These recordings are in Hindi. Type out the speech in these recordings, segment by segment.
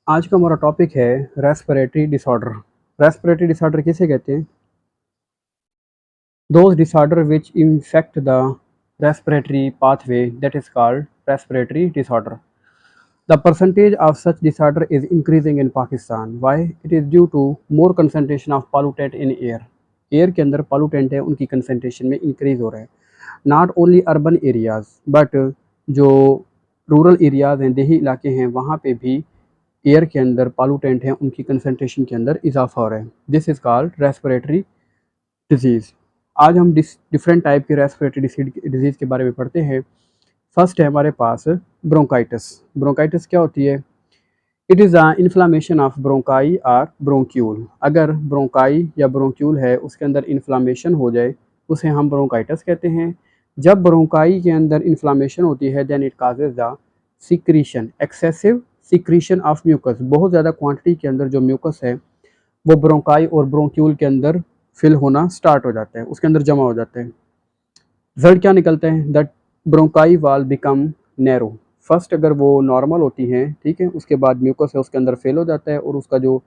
आज का हमारा टॉपिक है रेस्पिरेटरी डिसऑर्डर। रेस्पिरेटरी डिसऑर्डर किसे कहते हैं? Those disorder which infect the respiratory pathway that is called respiratory disorder. The percentage of such disorder is increasing in Pakistan. Why? It is due to more concentration of pollutant in air. Air के अंदर पॉल्यूटेंट है उनकी कंसनट्रेशन में इंक्रीज हो रहा है। Not only urban areas but जो रूरल एरियाज हैं, देही इलाके हैं, वहाँ पे भी एयर के अंदर पॉल्यूटेंट हैं, उनकी कंसनट्रेशन के अंदर इजाफा हो रहा है। This is called respiratory disease. आज हम डिफरेंट टाइप के रेस्पिरेटरी डिजीज़ के बारे में पढ़ते हैं। फर्स्ट है हमारे पास ब्रोंकाइटिस। ब्रोंकाइटिस क्या होती है? It is the inflammation of bronchi और ब्रोंक्यूल। अगर ब्रोंकाई या ब्रोंक्यूल है उसके अंदर इन्फ्लामेशन हो जाए उसे हम ब्रोंकाइटिस कहते हैं। जब ब्रोंकाई के अंदर इन्फ्लामेशन होती है then it causes the secretion, excessive secretion of mucus. बहुत ज़्यादा क्वांटिटी के अंदर जो म्यूकस है वो ब्रोंकाई और ब्रोंक्यूल के अंदर फिल होना स्टार्ट हो जाता है, उसके अंदर जमा हो जाते हैं। रिजल्ट क्या निकलते हैं? दैट ब्रोंकाई वाल बिकम नैरो। फर्स्ट अगर वो नॉर्मल होती हैं, ठीक है, उसके बाद म्यूकस है उसके अंदर फेल हो जाता है और उसका जो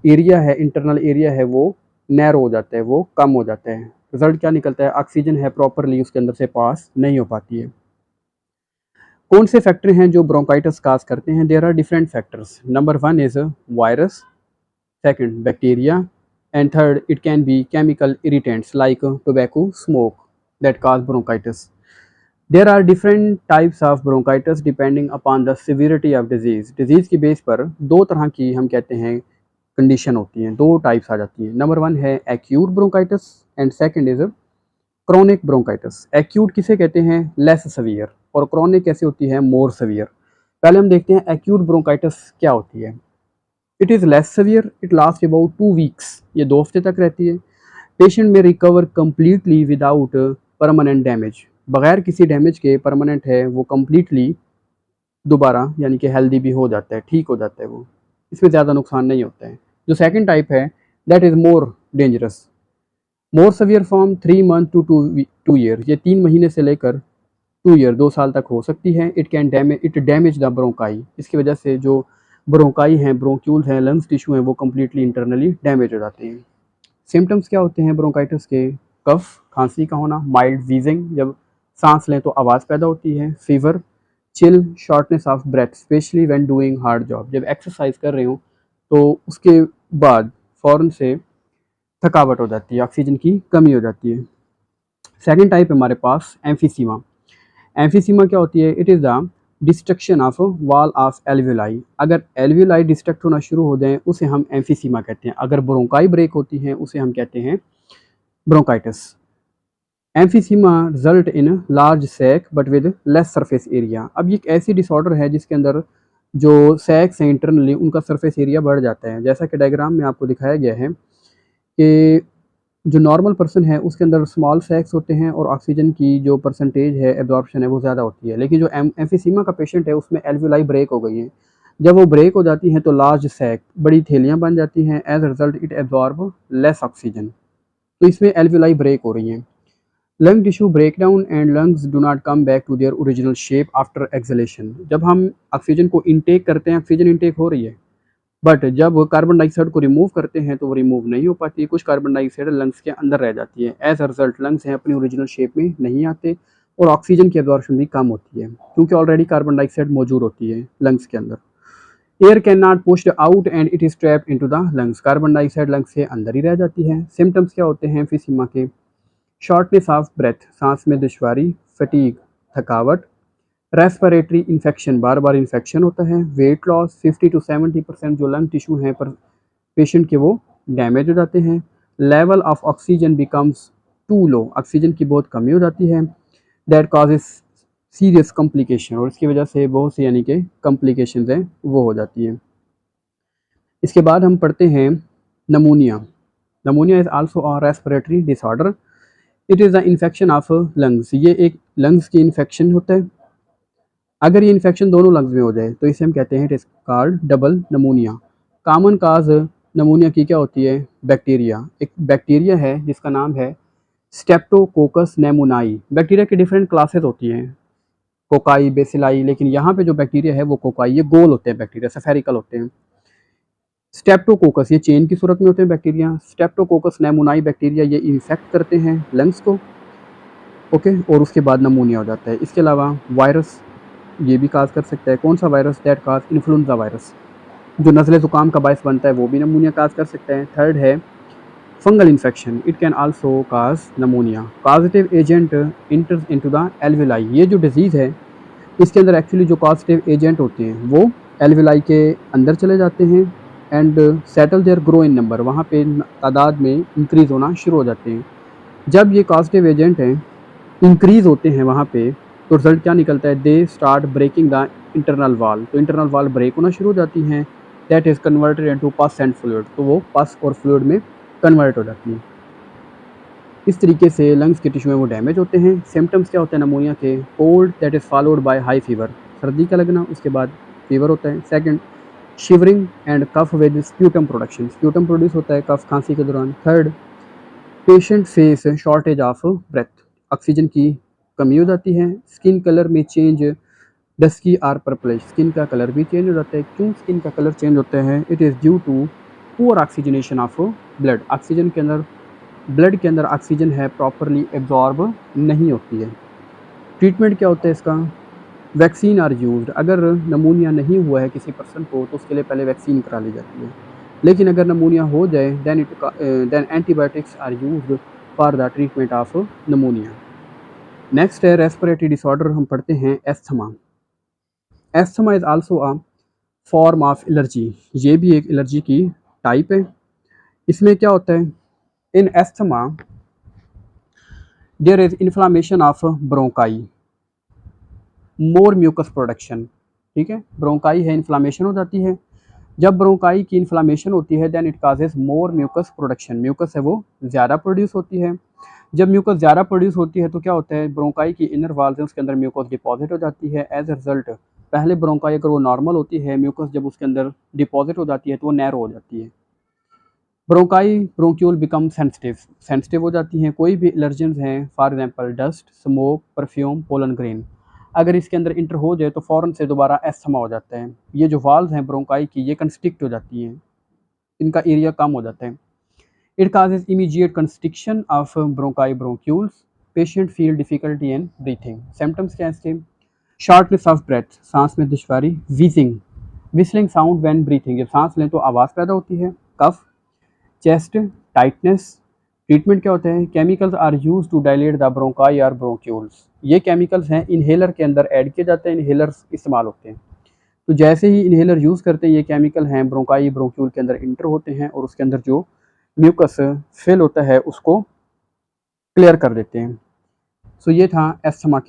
एरिया है, इंटरनल एरिया है, वो नैरो हो जाता है, वो कम हो जाता है। रिजल्ट क्या निकलता है? ऑक्सीजन है प्रॉपरली उसके अंदर से पास नहीं हो पाती है। कौन से फैक्टर हैं जो ब्रोंकाइटिस काज करते हैं? There are different factors. Number one is virus, second bacteria, and third it can be chemical irritants like tobacco smoke that cause bronchitis. There are different types of bronchitis depending upon the severity of disease. Disease की बेस पर दो तरह की हम कहते हैं कंडीशन होती हैं, दो टाइप्स आ जाती हैं। नंबर वन है acute bronchitis and second is chronic bronchitis. Acute किसे कहते हैं? Less severe. और क्रोनिक कैसे होती है? मोर सवियर। पहले हम देखते हैं एक्यूट ब्रोंकाइटिस क्या होती है। It is less severe, it last about 2 weeks, ये 2 हफ्ते तक रहती है। पेशेंट में recover completely without permanent damage, बगैर किसी डैमेज के परमानेंट है वो कम्प्लीटली दोबारा यानी कि हेल्दी भी हो जाता है, ठीक हो जाता है वो, इसमें ज़्यादा नुकसान नहीं होता है। जो सेकंड टाइप है that is more dangerous. More severe form 3 month two 2 year, ये 3 महीने से लेकर 2 ईयर, 2 साल तक हो सकती है। इट डैमेज द ब्रोंकाई, इसकी वजह से जो ब्रोंकाई हैं, ब्रोंक्यूल्स हैं, लंग्स टिश्यू हैं, वो कम्प्लीटली इंटरनली डैमेज हो जाते हैं। सिम्टम्स क्या होते हैं ब्रोंकाइटिस के? कफ, खांसी का होना, माइल्ड वीजिंग, जब सांस लें तो आवाज़ पैदा होती है, fever, chill, shortness of breath specially when doing hard job, जब एक्सरसाइज कर रहे हो तो उसके बाद फ़ौरन से थकावट हो जाती है, ऑक्सीजन की कमी हो जाती है। सेकेंड टाइप हमारे पास एम्फीसीमा। एम्फीसीमा क्या होती है? It is the destruction of wall of alveoli. अगर एल्वियोलाई डिस्ट्रक्ट होना शुरू हो जाए उसे हम एम्फीसीमा कहते हैं। अगर ब्रोंकाई ब्रेक होती है उसे हम कहते हैं bronchitis. Emphysema result in large sac but with less surface area. अब ये एक ऐसी डिसऑर्डर है जिसके अंदर जो सैक्स हैं इंटरनली उनका सरफेस एरिया बढ़ जाता है। जैसा कि डायग्राम में आपको दिखाया गया है कि जो नॉर्मल पर्सन है उसके अंदर स्मॉल सैक्स होते हैं और ऑक्सीजन की जो परसेंटेज है एब्जॉर्प्शन है वो ज़्यादा होती है। लेकिन जो एम्फीसीमा का पेशेंट है उसमें एल्वियोलाई ब्रेक हो गई है। जब वो ब्रेक हो जाती हैं तो लार्ज सैक, बड़ी थैलियाँ बन जाती हैं। As result it absorb less oxygen, तो इसमें एल्वियोलाई ब्रेक हो रही हैं। Lung tissue break down and lungs do not come back to their original shape after exhalation. जब हम ऑक्सीजन को इनटेक करते हैं, ऑक्सीजन इनटेक हो रही है, बट जब कार्बन डाइऑक्साइड को रिमूव करते हैं तो वो रिमूव नहीं हो पाती, कुछ कार्बन डाइऑक्साइड लंग्स के अंदर रह जाती है। एज अ रिजल्ट लंग्स हैं अपनी ओरिजिनल शेप में नहीं आते और ऑक्सीजन की एब्जॉर्प्शन भी कम होती है क्योंकि ऑलरेडी कार्बन डाइऑक्साइड मौजूद होती है लंग्स के अंदर। Air can not pushed out and it is trapped into the lungs. Carbon dioxide lungs के अंदर ही रह जाती है। सिम्टम्स क्या होते हैं एम्फीसीमा के? शॉर्टनेस ऑफ ब्रेथ, सांस में दुश्वारी, फटीग, थकावट, रेस्पिरेटरी इन्फेक्शन, बार बार इन्फेक्शन होता है, वेट लॉस, 50 to 70% जो लंग टिश्यू हैं पर पेशेंट के वो डैमेज हो जाते हैं। Level of oxygen becomes too low, oxygen की बहुत कमी हो जाती है। दैट कॉजेज सीरियस कॉम्प्लिकेशन, और इसकी वजह से बहुत सी यानी कि कॉम्प्लिकेशन हैं वो हो जाती है। इसके बाद हम पढ़ते हैं नमूनिया। नमूनिया is also a respiratory disorder. It is the infection of lungs, ये एक लंग्स की इन्फेक्शन होता है। अगर ये इन्फेक्शन दोनों लंग्स में हो जाए तो इसे हम कहते हैं it is called double नमूनिया। Common cause नमूनिया की क्या होती है? बैक्टीरिया। एक बैक्टीरिया है जिसका नाम है स्टेप्टोकोकस नेमोनाई। बैक्टीरिया की डिफरेंट क्लासेस होती हैं, कोकाई, बेसिलाई, लेकिन यहाँ पे जो बैक्टीरिया है वो कोकाई, ये गोल होते हैं बैक्टीरिया, सफेरिकल होते हैं। स्ट्रेप्टोकोकस, ये चेन की सूरत में होते हैं बैक्टीरिया। स्ट्रेप्टोकोकस नेमोनाई बैक्टीरिया, ये इन्फेक्ट करते हैं लंग्स को, ओके, और उसके बाद नमूनिया हो जाता है। इसके अलावा वायरस ये भी काज कर सकता है। कौन सा virus? That cause influenza virus, जो नज़ले ज़ुकाम का बायस बनता है, वो भी नमूनिया काज कर सकता है। थर्ड है fungal infection, it can also cause नमूनिया। Causative agent इंटर्स into the alveoli, ये जो डिजीज़ है इसके अंदर एक्चुअली जो कॉजेटिव एजेंट होते हैं वो एल्वेलाई के अंदर चले जाते हैं and settle there, grow in number, वहाँ पे तादाद में इंक्रीज़ होना शुरू हो जाते हैं। जब ये कॉजेटिव एजेंट हैं इंक्रीज़ होते हैं वहाँ पे, तो रिजल्ट क्या निकलता है? They start breaking the internal wall, तो इंटरनल वाल ब्रेक होना शुरू हो जाती हैं। दैट इज़ कन्वर्टेड इनटू पस एंड फ्लूइड, तो वो पस और फ्लूइड में कन्वर्ट हो जाती हैं। इस तरीके से लंग्स के टिश्यू में वो डैमेज होते हैं। सिम्टम्स क्या होते हैं नमूनिया के? Cold that is followed by high fever, सर्दी का लगना, उसके बाद फीवर होता है। Second, shivering and cough with sputum production, sputum produce होता है कफ खांसी के दौरान। Third, patient face shortage of breath, oxygen की कमी हो जाती है। स्किन कलर में change, dusky or purplish, skin का कलर भी चेंज हो जाता है। क्यों स्किन का कलर चेंज होता है? It is due to poor oxygenation of blood, oxygen के अंदर, ब्लड के अंदर ऑक्सीजन है प्रॉपरली एब्जॉर्ब नहीं होती है। ट्रीटमेंट क्या होता है इसका? वैक्सीन आर यूज्ड, अगर नमूनिया नहीं हुआ है किसी पर्सन को तो उसके लिए पहले वैक्सीन करा ली जाती है, लेकिन अगर नमूनिया हो जाए then antibiotics are used for the treatment of pneumonia. Next है रेस्पिरेटरी डिसऑर्डर, हम पढ़ते हैं asthma. Asthma is also a form of allergy, ये भी एक एलर्जी की टाइप है। इसमें क्या होता है? In asthma there is inflammation of bronchi, more mucus production, ठीक है, ब्रोंकाई है, इन्फ्लामेशन हो जाती है। जब ब्रोंकाई की इन्फ्लामेशन होती है then it causes more mucus production, mucus है वो ज़्यादा प्रोड्यूस होती है। जब म्यूकस ज़्यादा प्रोड्यूस होती है तो क्या होता है? ब्रोंकाई की इनर वाल्स है उसके अंदर म्यूकस डिपॉजिट हो जाती है। एज अ रिजल्ट, पहले ब्रोंकाई अगर वो नॉर्मल होती है, म्यूकस जब उसके अंदर डिपॉजिट हो जाती है तो वो नैरो हो जाती है। Bronchi bronchiole become sensitive, sensitive हो जाती हैं। कोई भी एलर्जेंस हैं, for example dust, smoke, perfume, pollen grain, अगर इसके अंदर इंटर हो जाए तो फ़ौरन से दोबारा एस्थमा हो जाता है। ये जो वाल्व हैं ब्रोंकाई की, ये कंस्ट्रिक्ट हो जाती हैं, इनका एरिया कम हो जाता है। It causes immediate constriction of bronchi bronchioles, patient feel difficulty in breathing. Symptoms क्या है इसके? शॉर्टनेस ऑफ ब्रेथ, सांस में दुश्वारी। Wheezing, whistling sound when breathing, जब सांस लें तो आवाज़ पैदा होती है। कफ, चेस्ट टाइटनेस। ट्रीटमेंट क्या होते हैं? Chemicals are use to dilate the bronchi और ब्रोंक्यूल्स, ये केमिकल्स हैं इनहेलर के अंदर ऐड किए जाते हैं, इनहेलर्स इस्तेमाल होते हैं। तो जैसे ही इनहेलर यूज़ करते हैं ये केमिकल हैं ब्रोंकाई ब्रोंक्यूल के अंदर इंटर होते हैं और उसके अंदर जो म्यूकस फिल होता है उसको क्लियर कर देते हैं। सो ये था एस्थमा के